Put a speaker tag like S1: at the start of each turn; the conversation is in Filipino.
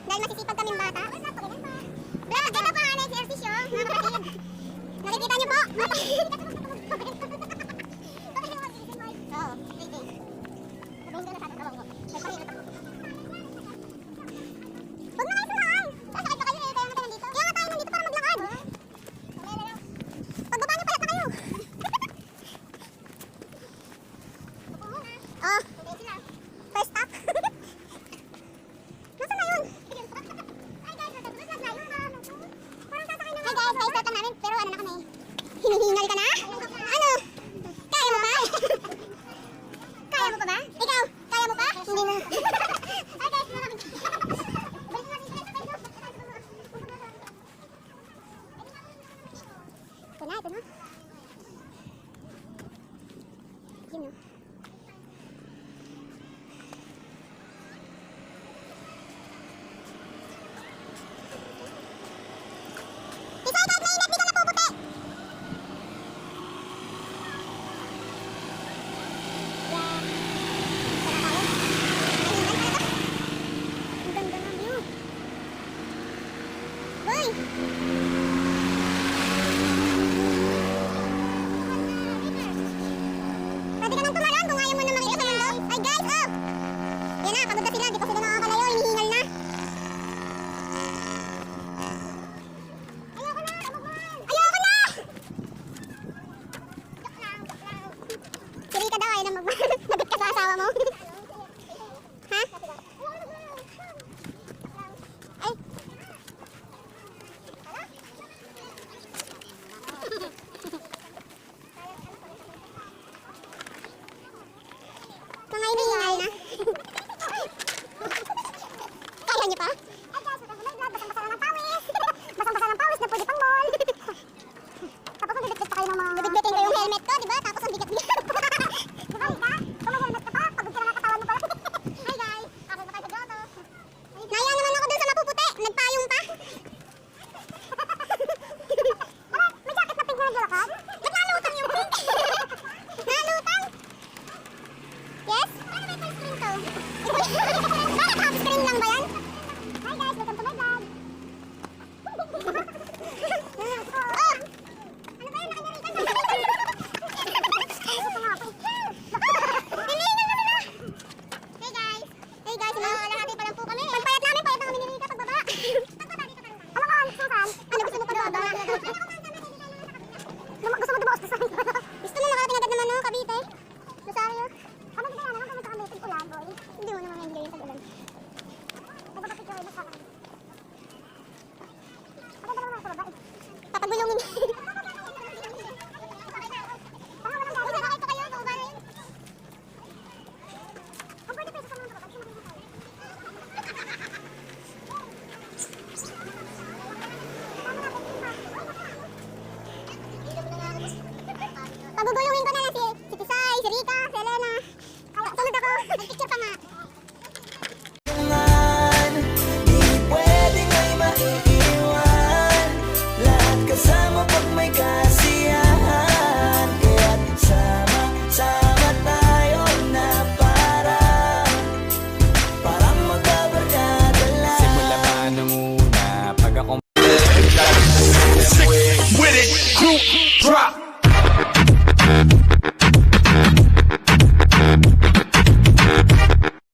S1: Dahil masisipag kaming bata. Vlog, ito pa ang exercise mga kapatid. Nakikita niyo po? Oo, sige. Sabihin ko na sa tawag ko. Huwag na kayo sumaan! Sasakit pa kayo eh, kaya nga tayo nandito. Kaya nga tayo nandito para maglakad. Pagbaba niyo palat na kayo. Oh, first stop. Nasaan na yun? Hi guys, may start na namin, pero ano na kami? Hinihingal ka na? Ano? Kaya mo pa? Kaya mo pa ba? Ikaw, kaya mo pa? Hindi mo. Hi guys, maraming. Ito na, ito na. Yun na. Pwede ka nang tumalon kung ayaw mo na makita sa mundo. Ay guys, oh! Yan na, pagod na sila. Di pa sila nakakalayo. Hinihingal na. Ayoko na! Ayoko na! Siri ka daw, ayaw na magmahal. Nabit ka sa asawa mo. Ha? Ay! Mga hinihingal na. Kaya niyo pa? Ay guys, basang-basa lang ng pawis. Basang-basa ng pawis na pwede pang ball. Tapos nabibit-bit pa kayo ng mga... Bibit-bitin ko yung helmet ko, diba? Tapos ang bigat-bigat. Diba, Ika? Kung may helmet ka pa, pagod ka na ng katawan mo pala. Hi guys, ako na kayo sa grotto. Naya naman ako dun sa mapuputi. Nagpayong pa. May jacket na pink na naglalakad? Naglalutang yung pink. Nalutang? Yes? Paano may full screen to? Bakit half screen lang ba yan? Hi guys, welcome to my vlog. Oh! Ano ba yan? Hinihingal na sila! Hey guys! Hey guys, malahati pa lang po kami. Pagpayat namin, payat ang kami ni Rika pagbaba. Pagbaba dito pa lang. Ano ka, Susan? Ano gusto mo pagbaba? Gusto mo dumaos sa akin? Gusto mo makarating agad naman no, Cavite? Rosario? Ano ba yan? Ano ba kami ulan, boy? Hindi mo naman enjoy yung tag-ulan. Nagpapapicture kayo, magkakaroon. Ano ba naman sa babae? Papagulungin. Pagugulungin ko na lang si Tisay, si Rika, si Elena. Sunod ako. Nag-picture pa nga.
S2: Di pwedeng ay maiiwan. Lahat kasama pag may kasiyahan. Kaya't sama-sama tayo na parang magkabarkada lang.
S3: Simula pa nung una pag ako
S4: With it, group drop.